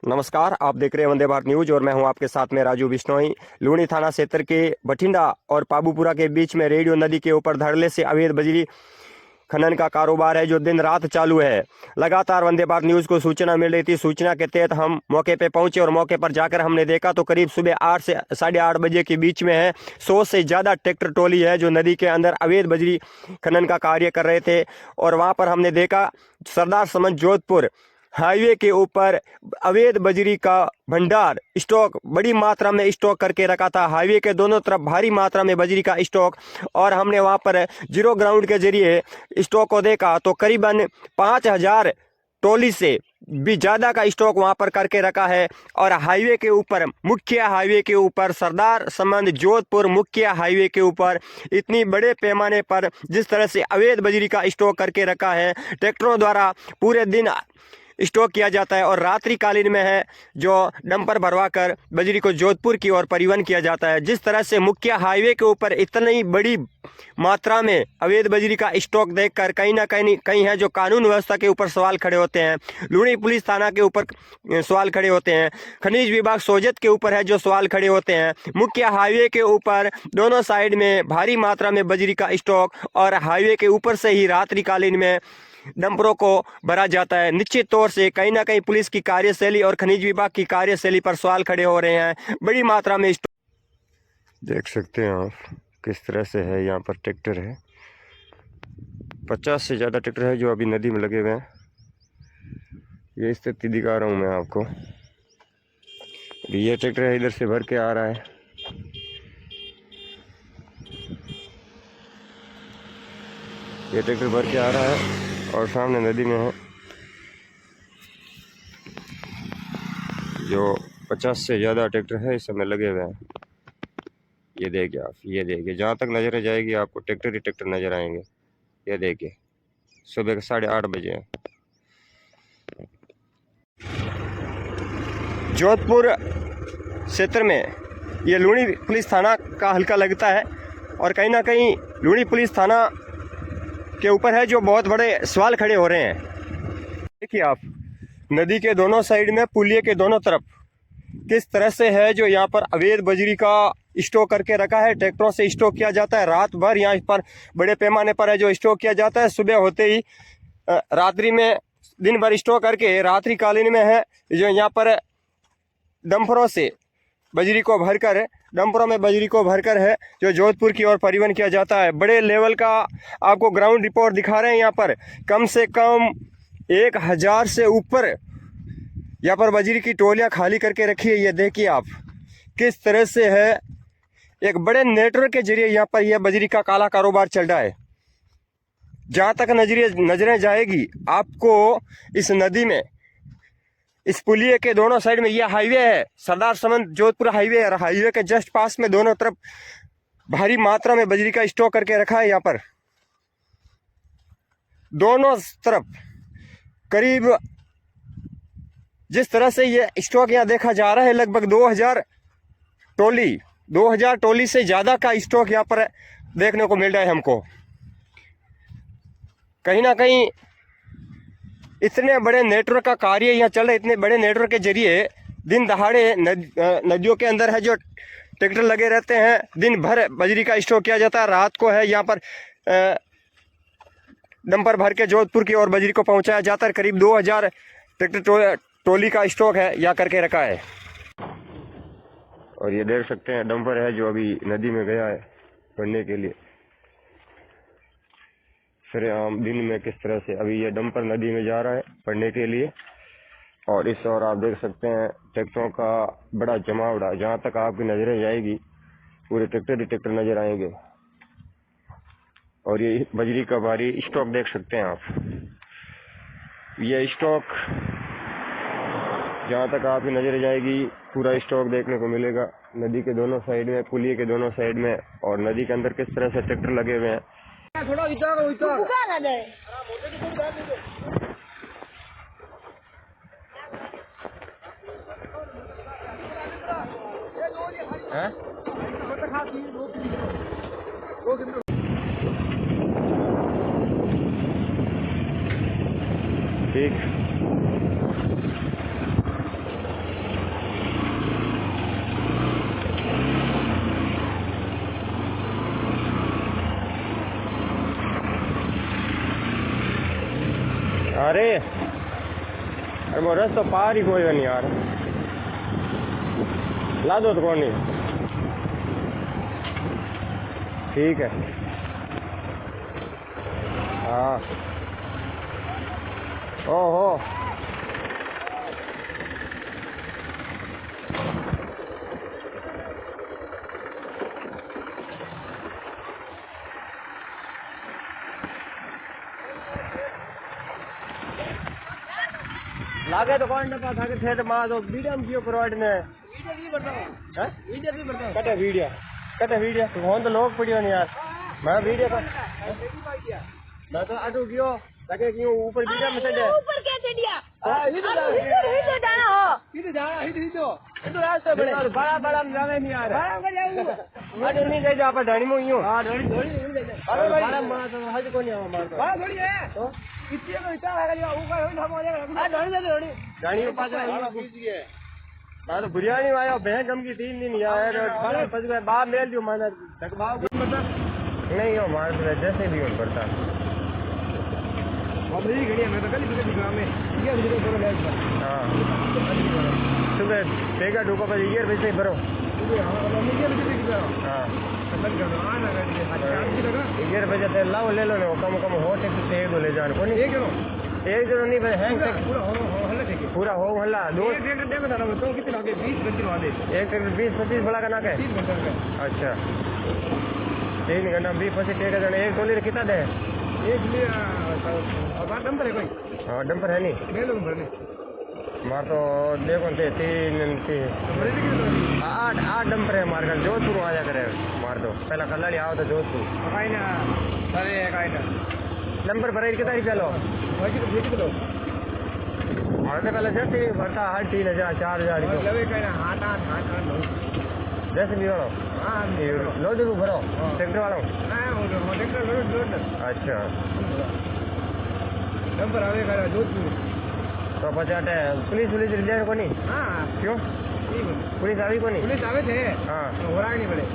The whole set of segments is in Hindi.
नमस्कार, आप देख रहे हैं वंदे भारत न्यूज और मैं हूं आपके साथ में राजू बिश्नोई। लूणी थाना क्षेत्र के बठिंडा और पाबूपुरा के बीच में रेडियो नदी के ऊपर धड़ल्ले से अवैध बजरी खनन का कारोबार है जो दिन रात चालू है। लगातार वंदे भारत न्यूज को सूचना मिल रही थी। सूचना के तहत हम मौके पे पहुंचे और मौके पर जाकर हमने देखा तो करीब सुबह 8 से 8:30 बजे के बीच में है 100 से ज़्यादा ट्रैक्टर ट्रॉली है जो नदी के अंदर अवैध बजरी खनन का कार्य कर रहे थे। और वहां पर हमने देखा सरदार समन जोधपुर हाईवे के ऊपर अवैध बजरी का भंडार स्टॉक बड़ी मात्रा में स्टॉक करके रखा था। हाईवे के दोनों तरफ भारी मात्रा में बजरी का स्टॉक, और हमने वहां पर जीरो ग्राउंड के जरिए स्टॉक को देखा तो करीबन 5,000 ट्रॉली से भी ज़्यादा का स्टॉक वहां पर करके रखा है। और हाईवे के ऊपर, मुख्य हाईवे के ऊपर, सरदार समंद जोधपुर मुख्य हाईवे के ऊपर इतनी बड़े पैमाने पर जिस तरह से अवैध बजरी का स्टॉक करके रखा है, ट्रैक्टरों द्वारा पूरे दिन स्टॉक किया जाता है और रात्रिकालीन में है जो डंपर भरवा कर बजरी को जोधपुर की ओर परिवहन किया जाता है। जिस तरह से मुख्य हाईवे के ऊपर इतनी बड़ी मात्रा में अवैध बजरी का स्टॉक देखकर कहीं ना कहीं है जो कानून व्यवस्था के ऊपर सवाल खड़े होते हैं। लूणी पुलिस थाना के ऊपर सवाल खड़े होते हैं, खनिज विभाग सोजत के ऊपर है जो सवाल खड़े होते हैं। मुख्य हाईवे के ऊपर दोनों साइड में भारी मात्रा में बजरी का स्टॉक और हाईवे के ऊपर से ही रात्रिकालीन में डंपरों को भरा जाता है। निश्चित तौर से कहीं ना कहीं पुलिस की कार्यशैली और खनिज विभाग की कार्यशैली पर सवाल खड़े हो रहे हैं। बड़ी मात्रा में देख सकते हैं आप किस तरह से है। यहाँ पर ट्रैक्टर है, 50 से ज़्यादा ट्रैक्टर है जो अभी नदी में लगे हुए हैं। ये स्थिति दिखा रहा हूँ मैं आपको। ये ट्रैक्टर है, इधर से भर के आ रहा है। ये ट्रैक्टर भर के आ रहा है और सामने नदी में है जो 50 से ज़्यादा ट्रैक्टर है इस समय लगे हुए हैं। ये देखिए आप, ये देखिए, जहाँ तक नज़र जाएगी आपको ट्रैक्टर ही ट्रैक्टर नज़र आएंगे। ये देखिए, सुबह के 8:30 बजे हैं। जोधपुर क्षेत्र में ये लूणी पुलिस थाना का हल्का लगता है और कहीं ना कहीं लूणी पुलिस थाना के ऊपर है जो बहुत बड़े सवाल खड़े हो रहे हैं। देखिए आप, नदी के दोनों साइड में, पुलिये के दोनों तरफ किस तरह से है जो यहाँ पर अवैध बजरी का स्टॉक करके रखा है। ट्रैक्टरों से स्टॉक किया जाता है, रात भर यहाँ पर बड़े पैमाने पर है जो स्टॉक किया जाता है। सुबह होते ही रात्रि में दिन भर स्टॉक करके रात्रिकालीन में है जो यहाँ पर डंपरों से बजरी को भरकर, डंपरों में बजरी को भरकर है जो जोधपुर की ओर परिवहन किया जाता है। बड़े लेवल का आपको ग्राउंड रिपोर्ट दिखा रहे हैं। यहाँ पर कम से कम 1,000 से ऊपर यहाँ पर बजरी की टोलियाँ खाली करके रखी है। ये देखिए आप किस तरह से है, एक बड़े नेटवर्क के जरिए यहाँ पर यह बजरी का काला कारोबार चल रहा है। जहाँ तक नजरें जाएगी आपको इस नदी में, इस पुलिये के दोनों साइड में यह हाईवे है, सरदार समंद जोधपुर हाईवे है। हाईवे के जस्ट पास में दोनों तरफ भारी मात्रा में बजरी का स्टॉक करके रखा है। यहाँ पर दोनों तरफ करीब जिस तरह से ये स्टॉक यहाँ देखा जा रहा है, लगभग 2,000 ट्रॉली से ज़्यादा का स्टॉक यहाँ पर देखने को मिल रहा है हमको। कहीं ना कहीं इतने बड़े नेटवर्क का कार्य यहाँ चल रहा है। इतने बड़े नेटवर्क के जरिए दिन दहाड़े नदियों के अंदर है जो ट्रैक्टर लगे रहते हैं, दिन भर बजरी का स्टॉक किया जाता है। रात को है यहाँ पर डंपर भर के जोधपुर की ओर बजरी को पहुँचाया जाता है। करीब 2,000 ट्रैक्टर ट्रॉली का स्टॉक है यहाँ करके रखा है। और ये देख सकते हैं डंपर है जो अभी नदी में गया है पढ़ने के लिए। सरेआम दिन में किस तरह से अभी ये डंपर नदी में जा रहा है पढ़ने के लिए। और इस ओर आप देख सकते हैं ट्रैक्टरों का बड़ा जमावड़ा, जहाँ तक आपकी नजरें जाएगी पूरे ट्रैक्टर ही ट्रैक्टर नजर आएंगे। और ये बजरी का भारी स्टॉक देख सकते हैं आप। ये स्टॉक जहाँ तक आपकी नजरें जाएगी पूरा स्टॉक देखने को मिलेगा नदी के दोनों साइड में, पुलिये के दोनों साइड में। और नदी के अंदर किस तरह से ट्रैक्टर लगे हुए हैं। थोड़ा ठीक अरे वो रस्तो पार ही कोई नहीं यार, ला दो तो कौन नहीं। ठीक है हाँ। ओहो लागे तो कौन डब्बा था कि थे तो मां तो वीडियो में क्यों प्रोवाइड ने वीडियो भी बढ़ाओ कटे वीडियो तो फोन तो लोग पड़ियो नहीं यार। मैं वीडियो पर मैं तो आटू गयो ताकि क्यों ऊपर वीडियो में चढ़े ऊपर क्या चढ़िया इधर जाना हो इधर रास्ता बड़े बड़ा में जावे नहीं यार आटू नहीं गए आप ढाणी में यूं हां ढाणी अरे बड़ा मां तो हज को नहीं आवा मार बड़ा थोड़ी है तो इतने को इतना है ऊपर हो हम हो जाएगा ढाणी के पास है मैं तो बिरयानी आया बैंक हम की 3 दिन यार बड़ा बच गए बाप मेल दियो माना बाप नहीं हो मार जैसे भी उन पड़ता अब नहीं घड़िया मैं तो कल भी ग्राम में ये मुझे तो ले हां सुबह पेगा ढोका पर ये पैसे भरो हां मुझे भी भरो हां समझ गया आना गाड़ी आज लगा ये बजे ते लाओ ले लो ने कम हो टेक्स से एक ले जान कोनी एक जनो नहीं भाई हैंग पूरा हो हल्ला ठीक पूरा हो हल्ला दो एक ट्रैक्टर दे बता रहा तो कितने आगे 20-25 वाले एक ट्रैक्टर 20-25 बड़ा का ना के 3 घंटे का अच्छा 3 घंटा 20-25 ट्रैक्टर एक टोली कितना दे एक लिए अब डंपर है कोई हां डंपर है नहीं ले लो भरने मार तो देखो ते 3 8 डंपर है मार कर जोधपुर आजा करे मार दो पहला कल्लाड़ी आओ तो जोधपुर काई ना अरे काई ना नंबर भराई कितना रुपया लो बाकी तो भेज दो और तो पहले जैसे भरता 3,000 4,000 लवे कहना हाथ 10 भी वालो हां लोड भी भरो ट्रैक्टर वालों हां वो ट्रैक्टर लोड अच्छा नंबर आवे का जोधपुर तो पचाटे पुलिस रिजल्ट को नहीं हां क्यों पुलिस आई को नहीं पुलिस आवे थे हां हो रहा नहीं बड़े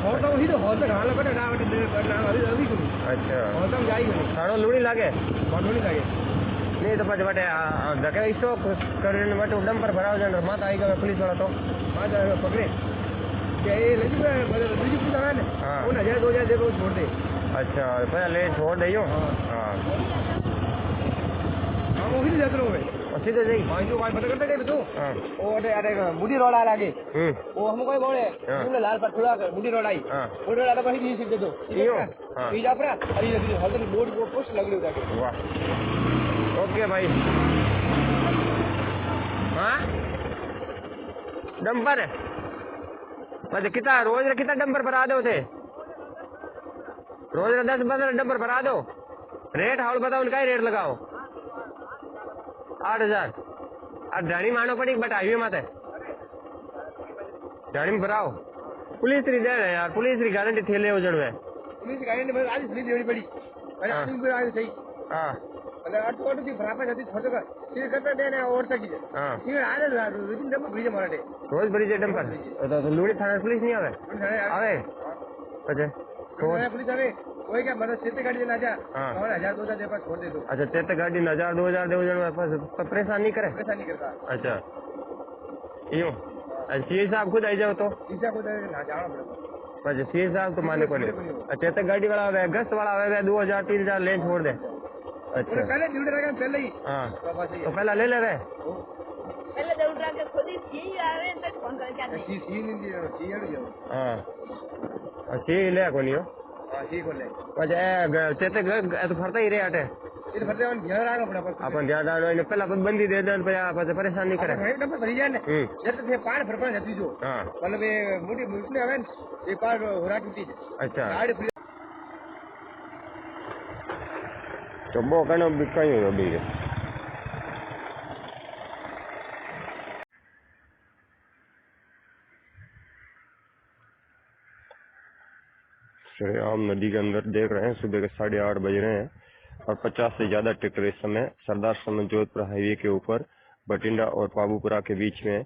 और तो वही तो होता हाल बड़ा डावट दे करना अभी को अच्छा और तो जाई को सारो लूड़ी लागे बहुत लूड़ी लागे नहीं तो बट बटे धके इसो करने मत डंपर भराव जन माता आई गया पुलिस वाला तो माता पकड़े के ये लगी मतलब दूसरी पुलिस आवे ने उन 1000 2000 देखो छोड़ दे अच्छा पहले छोड़ दइयो हां हां वो ही जाते रहो और सीधे जाई हां जो भाई पता करते गए तू हां वो अरे मुड़ी रोड आ लागे वो हम कोई बोले तूने लाल पर थोड़ा मुड़ी रोड आई मुड़ी रोड आ तो ही सीधे दो यो हां ई जा पर अरे ये हल्दी बोर्ड को पोस्ट लग रही जाके वाह ओके भाई हां डंपर मतलब कितना रोज कितना डंपर भरा दो थे रोज 10-15 डंपर भरा दो रेट हाउल बताओ उनका ही रेट लगाओ 8,000 अब ढाणी मानो पड़ी बट हाईवे माते ढाणी में भराओ पुलिस री दे यार पुलिस री गारंटी थे ले उजड़वे पुलिस गारंटी बस आज पुलिस देनी पड़ी अरे आज भी आज सही हां मतलब 8 ऑटो की बराबर जाती छोटे का ये करता देने और तक हां ये आ रहा है विदिन डंपर ब्रिज मारते रोज ब्रिज डंपर तो लूड़ी थाना पुलिस नहीं आवे अच्छा कौन पुलिस आवे कोई क्या मतलब चेते गाड़ी ना जा और 1000-2000 दे पास छोड़ दे दो अच्छा चेते गाड़ी 1000-2000 दे उजड़ पास परेशान नहीं करता अच्छा यूं सी साहब खुद आई जाओ तो सीसा खुद ना जाना पड़ेगा अच्छा सी साहब तो माने को नहीं चेते गाड़ी वाला आवे गस्त वाला आवे 2000-3000 ले छोड़ दे अच्छा पहले ड्यूटी रखा पहले ही हां तो पहला ले ले रे पहले ड्यूटी रख के खुद ही सी आवे तक फोन करके सी नहीं सी आ जाओ हां सी ले को नहीं हो हां ठीक हो ले अच्छा चेते तो फरता ही रे आटे ये फरते अपन ध्यान रखना पड़ा अपन ध्यान रखना पहला बंदी दे दे पे परेशान नहीं करे एक डब्बा भरी जाए ने जब थे पार फरपा जती जो हां मतलब ये मोटी मुसले आवे ये पार होरा टूटी अच्छा गाड़ी तो बो कनो बिकायो अभी श्रीराम नदी के अंदर देख रहे हैं सुबह के 8:30 बज रहे हैं और 50 से ज्यादा ट्रैक्टर इस समय सरदार समेत जोधपुर हाईवे के ऊपर बठिंडा और पाबूपुरा के बीच में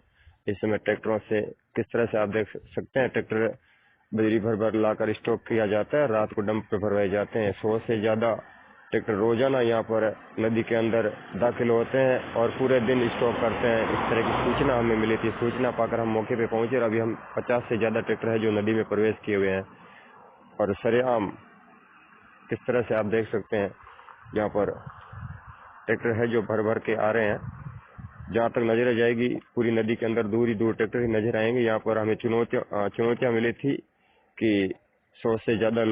इस समय ट्रैक्टरों से किस तरह से आप देख सकते हैं ट्रैक्टर बजरी भर लाकर स्टॉक किया जाता है रात को डंप पे भरवाए जाते हैं 100 से ज्यादा ट्रैक्टर रोजाना यहाँ पर नदी के अंदर दाखिल होते हैं और पूरे दिन स्टॉक करते हैं। इस तरह की सूचना हमें मिली थी। सूचना पाकर हम मौके पे पहुंचे और अभी हम 50 से ज़्यादा ट्रैक्टर है जो नदी में प्रवेश किए हुए हैं और सरेआम किस तरह से आप देख सकते हैं यहाँ पर ट्रैक्टर है जो भर भर के आ रहे हैं। जहाँ तक नजर जाएगी पूरी नदी के अंदर दूर ही दूर ट्रैक्टर ही नजर आएंगे। यहाँ पर हमें चुनौतियाँ मिली थी कि 100 से ज़्यादा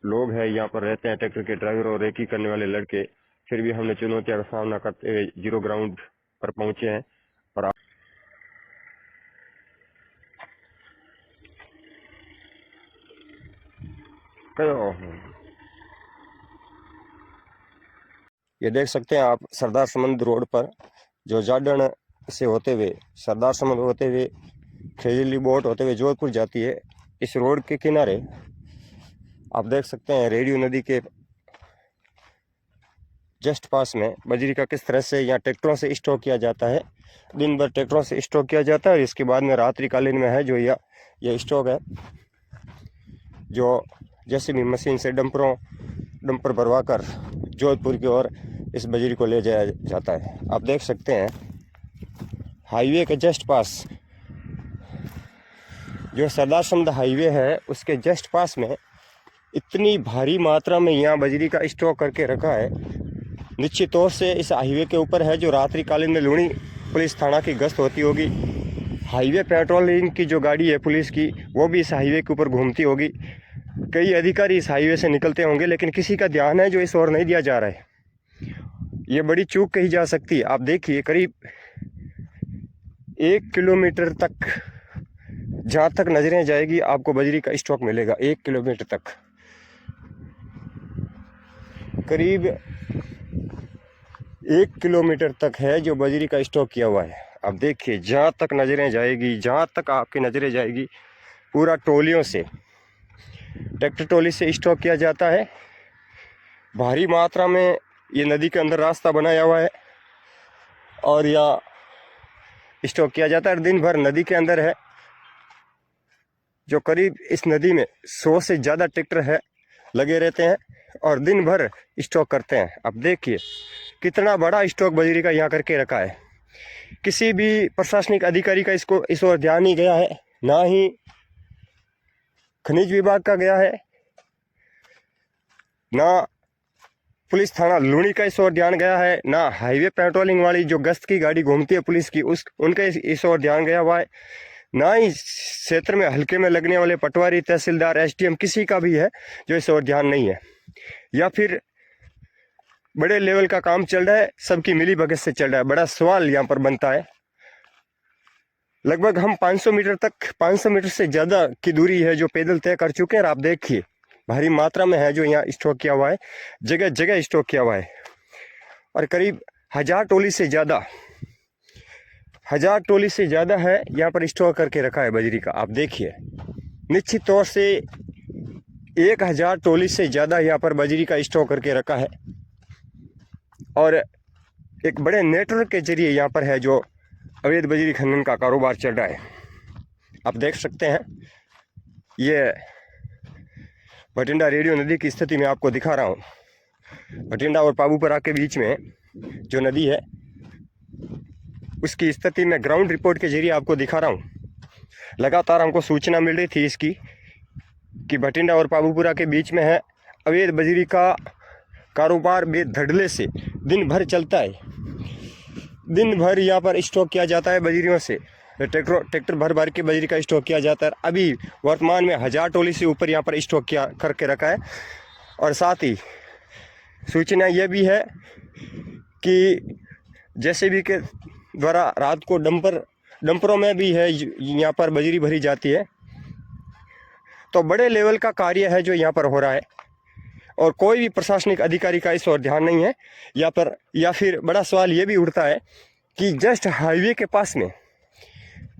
लोग हैं यहाँ पर रहते हैं, ट्रैक्टर के ड्राइवर और रेकी करने वाले लड़के। फिर भी हमने चुनौतियों का सामना करते हुए जीरो ग्राउंड पर पहुंचे हैं। और आप ये देख सकते हैं आप सरदार समंद रोड पर जो जाडन से होते हुए सरदार समंद होते हुए खेजली बोट होते हुए जोधपुर जाती है। इस रोड के किनारे आप देख सकते हैं रेडियो नदी के जस्ट पास में बजरी का किस तरह से यहाँ ट्रैक्टरों से स्टॉक किया जाता है। दिन भर ट्रैक्टरों से स्टॉक किया जाता है और इसके बाद में रात्रिकालीन में है जो यह स्टॉक है जो जैसे भी मशीन से डंपर भरवा कर जोधपुर की ओर इस बजरी को ले जाया जाता है। आप देख सकते हैं हाईवे के जस्ट पास जो सरदार समंद हाईवे है उसके जस्ट पास में इतनी भारी मात्रा में यहाँ बजरी का स्टॉक करके रखा है। निश्चित तौर से इस हाईवे के ऊपर है जो रात्रिकालीन में लूणी पुलिस थाना की गश्त होती होगी। हाईवे पेट्रोलिंग की जो गाड़ी है पुलिस की वो भी इस हाईवे के ऊपर घूमती होगी। कई अधिकारी इस हाईवे से निकलते होंगे लेकिन किसी का ध्यान है जो इस ओर नहीं दिया जा रहा है। ये बड़ी चूक कही जा सकती है। आप देखिए करीब 1 किलोमीटर तक जहाँ तक नजरें जाएगी आपको बजरी का स्टॉक मिलेगा। 1 किलोमीटर तक करीब 1 किलोमीटर तक है जो बजरी का स्टॉक किया हुआ है। अब देखिए जहाँ तक नज़रें जाएगी, जहाँ तक आपकी नज़रें जाएगी पूरा टोलियों से ट्रैक्टर ट्रॉली से स्टॉक किया जाता है। भारी मात्रा में ये नदी के अंदर रास्ता बनाया हुआ है और यह स्टॉक किया जाता है। दिन भर नदी के अंदर है जो करीब इस नदी में 100 से ज़्यादा ट्रैक्टर है लगे रहते हैं और दिन भर स्टॉक करते हैं। अब देखिए कितना बड़ा स्टॉक बजरी का यहाँ करके रखा है। किसी भी प्रशासनिक अधिकारी का इस ओर ध्यान नहीं गया है, ना ही खनिज विभाग का गया है, ना पुलिस थाना लूणी का इस ओर ध्यान गया है, ना हाईवे पेट्रोलिंग वाली जो गश्त की गाड़ी घूमती है पुलिस की उनका इस ओर ध्यान गया हुआ है, ना ही क्षेत्र में हल्के में लगने वाले पटवारी, तहसीलदार, एसडीएम किसी का भी है जो इस ओर ध्यान नहीं है। या फिर बड़े लेवल का काम चल रहा है, सबकी मिली भगत से चल रहा है। बड़ा सवाल यहाँ पर बनता है। लगभग हम 500 मीटर से ज़्यादा की दूरी है जो पैदल तय कर चुके हैं और आप देखिए भारी मात्रा में है जो यहाँ स्टॉक किया हुआ है, जगह जगह स्टॉक किया हुआ है और करीब 1000 टोली से ज़्यादा है यहाँ पर स्टॉक करके रखा है बजरी का। आप देखिए निश्चित तौर से 1000 टोली से ज़्यादा यहाँ पर बजरी का स्टॉक करके रखा है और एक बड़े नेटवर्क के जरिए यहाँ पर है जो अवैध बजरी खनन का कारोबार चल रहा है। आप देख सकते हैं ये भटिंडा रेडियो नदी की स्थिति में आपको दिखा रहा हूँ। भटिंडा और पाबूपुरा के बीच में जो नदी है उसकी स्थिति में ग्राउंड रिपोर्ट के जरिए आपको दिखा रहा हूँ। लगातार हमको सूचना मिल रही थी इसकी कि भटिंडा और पाबूपुरा के बीच में है अवैध बजरी का कारोबार बेधड़ल्ले से दिन भर चलता है। दिन भर यहाँ पर स्टॉक किया जाता है बजरियों से। ट्रैक्टर भर भर के बजरी का स्टॉक किया जाता है। अभी वर्तमान में 1000 टोली से ऊपर यहाँ पर स्टॉक किया करके रखा है और साथ ही सूचना यह भी है कि जेसीबी के द्वारा रात को डंपरों में भी है यहाँ पर बजरी भरी जाती है। तो बड़े लेवल का कार्य है जो यहाँ पर हो रहा है और कोई भी प्रशासनिक अधिकारी का इस ओर ध्यान नहीं है। या फिर बड़ा सवाल ये भी उठता है कि जस्ट हाईवे के पास में,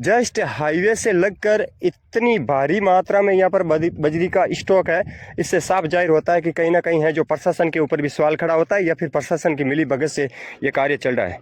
जस्ट हाईवे से लगकर इतनी भारी मात्रा में यहाँ पर बजरी का स्टॉक है। इससे साफ जाहिर होता है कि कहीं ना कहीं है जो प्रशासन के ऊपर भी सवाल खड़ा होता है या फिर प्रशासन की मिली भगत से ये कार्य चल रहा है।